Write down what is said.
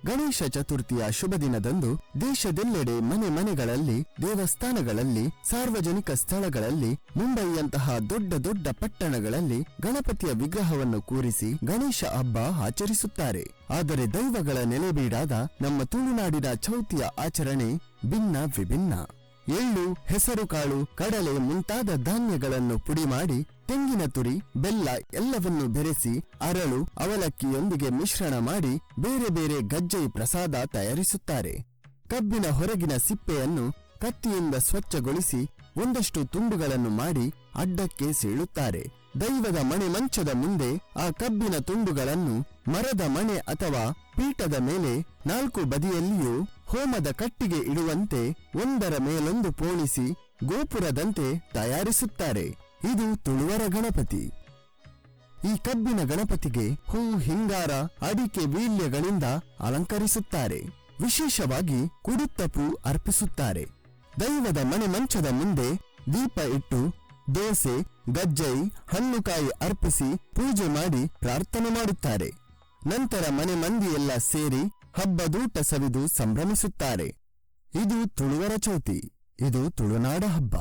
ಗಣೇಶ ಚತುರ್ಥಿಯ ಶುಭ ದಿನದಂದು ದೇಶದೆಲ್ಲೆಡೆ ಮನೆ ಮನೆಗಳಲ್ಲಿ, ದೇವಸ್ಥಾನಗಳಲ್ಲಿ, ಸಾರ್ವಜನಿಕ ಸ್ಥಳಗಳಲ್ಲಿ, ಮುಂಬಯಿಯಂತಹ ದೊಡ್ಡ ದೊಡ್ಡ ಪಟ್ಟಣಗಳಲ್ಲಿ ಗಣಪತಿಯ ವಿಗ್ರಹವನ್ನು ಕೂರಿಸಿ ಗಣೇಶ ಹಬ್ಬ ಆಚರಿಸುತ್ತಾರೆ. ಆದರೆ ದೈವಗಳ ನೆಲೆಬೀಡಾದ ನಮ್ಮ ತುಳುನಾಡಿನ ಚೌತಿಯ ಆಚರಣೆ ಭಿನ್ನ ವಿಭಿನ್ನ. ಎಳ್ಳು, ಹೆಸರುಕಾಳು, ಕಡಲೆ ಮುಂತಾದ ಧಾನ್ಯಗಳನ್ನು ಪುಡಿ ಮಾಡಿ ತೆಂಗಿನ ತುರಿ, ಬೆಲ್ಲ ಎಲ್ಲವನ್ನೂ ಬೆರೆಸಿ ಅರಳು, ಅವಲಕ್ಕಿಯೊಂದಿಗೆ ಮಿಶ್ರಣ ಮಾಡಿ ಬೇರೆ ಬೇರೆ ಗಜ್ಜೈ ಪ್ರಸಾದ ತಯಾರಿಸುತ್ತಾರೆ. ಕಬ್ಬಿನ ಹೊರಗಿನ ಸಿಪ್ಪೆಯನ್ನು ಕತ್ತಿಯಿಂದ ಸ್ವಚ್ಛಗೊಳಿಸಿ ಒಂದಷ್ಟು ತುಂಡುಗಳನ್ನು ಮಾಡಿ ಅಡ್ಡಕ್ಕೆ ಸೀಳುತ್ತಾರೆ. ದೈವದ ಮಣೆ ಮಂಚದ ಮುಂದೆ ಆ ಕಬ್ಬಿನ ತುಂಡುಗಳನ್ನು ಮರದ ಮಣೆ ಅಥವಾ ಪೀಠದ ಮೇಲೆ 4 ಬದಿಯಲ್ಲಿಯೂ ಹೋಮದ ಕಟ್ಟಿಗೆ ಇಡುವಂತೆ ಒಂದರ ಮೇಲೊಂದು ಪೋಣಿಸಿ ಗೋಪುರದಂತೆ ತಯಾರಿಸುತ್ತಾರೆ. ಇದು ತುಳುವರ ಗಣಪತಿ. ಈ ಕಬ್ಬಿನ ಗಣಪತಿಗೆ ಹೂ, ಹಿಂಗಾರ, ಅಡಿಕೆ, ವೀಳ್ಯಗಳಿಂದ ಅಲಂಕರಿಸುತ್ತಾರೆ. ವಿಶೇಷವಾಗಿ ಕುಡುತ್ತಪು ಅರ್ಪಿಸುತ್ತಾರೆ. ದೈವದ ಮನೆ ಮಂಚದ ಮುಂದೆ ದೀಪ ಇಟ್ಟು ದೋಸೆ, ಗಜ್ಜೈ, ಹಣ್ಣುಕಾಯಿ ಅರ್ಪಿಸಿ ಪೂಜೆ ಮಾಡಿ ಪ್ರಾರ್ಥನೆ ಮಾಡುತ್ತಾರೆ. ನಂತರ ಮನೆ ಮಂದಿಯೆಲ್ಲ ಸೇರಿ ಹಬ್ಬದೂಟ ಸವಿದು ಸಂಭ್ರಮಿಸುತ್ತಾರೆ. ಇದು ತುಳುವರ ಚೌತಿ. ಇದು ತುಳುನಾಡ ಹಬ್ಬ.